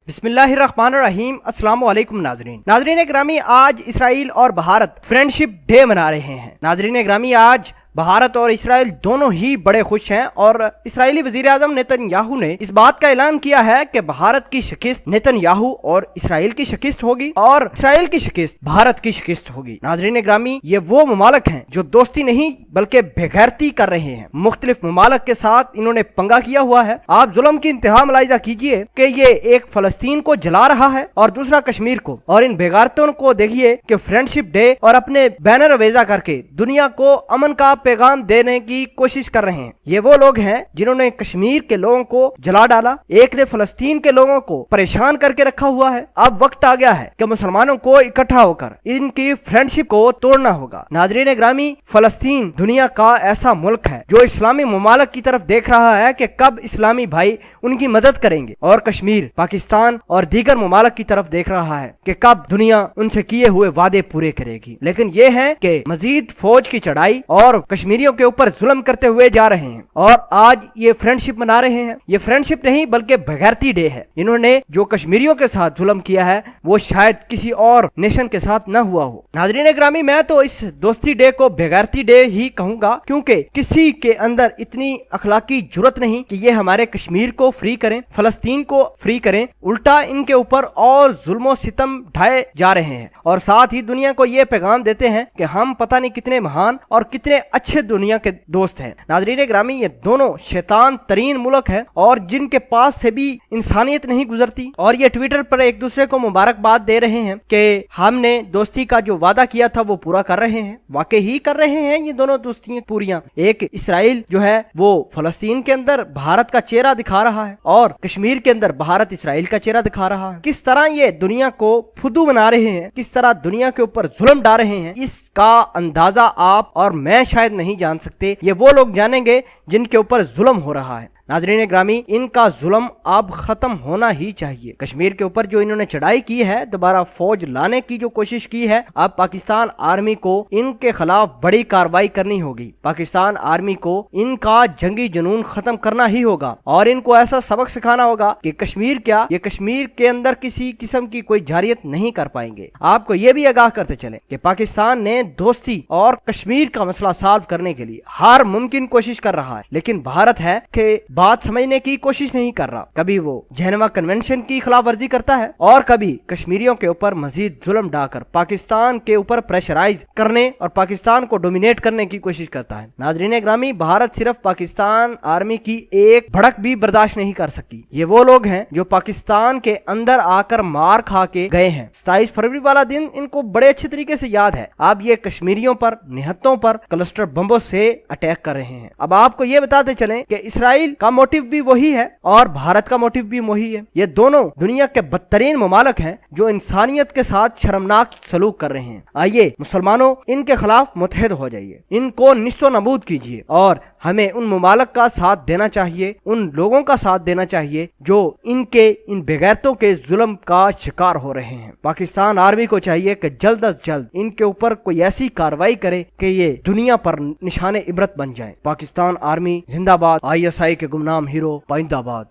बिस्मिल्लाहिर्रहमानिर्रहीम। अस्सलाम वालेकुम नाजरीन ग्रामी, आज इसराइल और भारत फ्रेंडशिप डे मना रहे हैं। नाजरीन ग्रामी, आज भारत और इसराइल दोनों ही बड़े खुश हैं और इसराइली वजीर आजम नेतन्याहू ने इस बात का ऐलान किया है कि भारत की शिकस्त नेतन्याहू और इसराइल की शिकस्त होगी और इसराइल की शिकस्त भारत की शिकस्त होगी। नाजरीन ग्रामी, ये वो ममालक हैं जो दोस्ती नहीं बल्कि बेगैरती कर रहे हैं। मुख्तलिफ ममालक के साथ इन्होंने पंगा किया हुआ है। आप जुल्म की इंतहा मुलाहिजा कीजिए कि ये एक फलस्तीन को जला रहा है और दूसरा कश्मीर को, और इन बेगारतों को देखिए कि फ्रेंडशिप डे और अपने बैनर वेजा करके दुनिया को अमन का पैगाम देने की कोशिश कर रहे हैं। ये वो लोग हैं जिन्होंने कश्मीर के लोगों को जला डाला, एक ने फलस्तीन के लोगों को परेशान करके रखा हुआ है। अब वक्त आ गया है कि मुसलमानों को इकट्ठा होकर इनकी फ्रेंडशिप को तोड़ना होगा। नाजरीन ग्रामी, फलस्तीन दुनिया का ऐसा मुल्क है जो इस्लामी ममालक की तरफ देख रहा है कि कब इस्लामी भाई उनकी मदद करेंगे, और कश्मीर पाकिस्तान और दीगर ममालक की तरफ देख रहा है कि कब दुनिया उनसे किए हुए वादे पूरे करेगी। लेकिन ये है कि मजीद फौज की चढ़ाई और कश्मीरियों के ऊपर जुल्म करते हुए जा रहे हैं और आज ये फ्रेंडशिप मना रहे हैं। ये फ्रेंडशिप नहीं बल्कि बेगैरती डे है। इन्होंने जो कश्मीरियों के साथ जुल्म किया है वो शायद किसी और नेशन के साथ न हुआ हो। नाज़रीन ग्रामी, मैं तो इस दोस्ती डे को बेगैरती डे ही कहूंगा, क्योंकि किसी के अंदर इतनी अखलाकी जुर्रत नहीं कि ये हमारे कश्मीर को फ्री करें, फलस्तीन को फ्री करें। उल्टा इनके ऊपर और जुल्मो सितम ढाए जा रहे हैं और साथ ही दुनिया को ये पैगाम देते हैं कि हम पता नहीं कितने महान और कितने अच्छे दुनिया के दोस्त हैं। नाज़रीन ग्रामी, ये दोनों शैतान तरीन मुल्क है और जिनके पास से भी इंसानियत नहीं गुजरती, और ये ट्विटर पर एक दूसरे को मुबारकबाद दे रहे हैं कि हमने दोस्ती का जो वादा किया था वो पूरा कर रहे हैं। वाकई ही कर रहे हैं ये दोनों दोस्तियां पूरियां। एक इसराइल जो है वो फलस्तीन के अंदर भारत का चेहरा दिखा रहा है और कश्मीर के अंदर भारत इसराइल का चेहरा दिखा रहा है। किस तरह ये दुनिया को फुदू बना रहे हैं, किस तरह दुनिया के ऊपर जुल्म डाल रहे हैं, इसका अंदाजा आप और मैं शायद नहीं जान सकते। ये वो लोग जानेंगे जिनके ऊपर जुल्म हो रहा है। नाज़रीन ग्रामी, इनका जुल्म अब खत्म होना ही चाहिए। कश्मीर के ऊपर जो इन्होंने चढ़ाई की है, दोबारा फौज लाने की जो कोशिश की है, अब पाकिस्तान आर्मी को इनके खिलाफ बड़ी कार्रवाई करनी होगी। पाकिस्तान आर्मी को इनका जंगी जुनून खत्म करना ही होगा और इनको ऐसा सबक सिखाना होगा कि कश्मीर क्या, ये कश्मीर के अंदर किसी किस्म की कोई जारियत नहीं कर पाएंगे। आपको ये भी आगाह करते चले कि पाकिस्तान ने दोस्ती और कश्मीर का मसला सॉल्व करने के लिए हर मुमकिन कोशिश कर रहा है, लेकिन भारत है कि बात समझने की कोशिश नहीं कर रहा। कभी वो जेनेवा कन्वेंशन की खिलाफ वर्जी करता है और कभी कश्मीरियों के ऊपर मजीद जुल्म डालकर पाकिस्तान के ऊपर प्रेशराइज करने और पाकिस्तान को डोमिनेट करने की कोशिश करता है। नाज़रीन ग्रामी, भारत सिर्फ पाकिस्तान आर्मी की एक भड़क भी बर्दाश्त नहीं कर सकी। ये वो लोग हैं जो पाकिस्तान के अंदर आकर मार खा के गए हैं। 27 फरवरी वाला दिन इनको बड़े अच्छे तरीके से याद है। अब ये कश्मीरियों पर, निहत्तों पर क्लस्टर बम्बों से अटैक कर रहे हैं। अब आपको ये बताते चलें कि इसराइल का मोटिव भी वही है और भारत का मोटिव भी वही है। ये दोनों दुनिया के बदतरीन ममालक हैं जो इंसानियत के साथ शर्मनाक सलूक कर रहे हैं। आइए मुसलमानों, इनके खिलाफ मुत्तहिद हो जाइए, इनको निस्तो नबूद कीजिए और हमें उन ममालक का साथ देना चाहिए, उन लोगों का साथ देना चाहिए जो इनके इन बेगैरतों के जुल्म का शिकार हो रहे हैं। पाकिस्तान आर्मी को चाहिए कि जल्द अज जल्द इनके ऊपर कोई ऐसी कार्रवाई करे कि ये दुनिया पर निशाने इबरत बन जाए। पाकिस्तान आर्मी जिंदाबाद, ISI के गुमनाम हीरो पाइंदाबाद।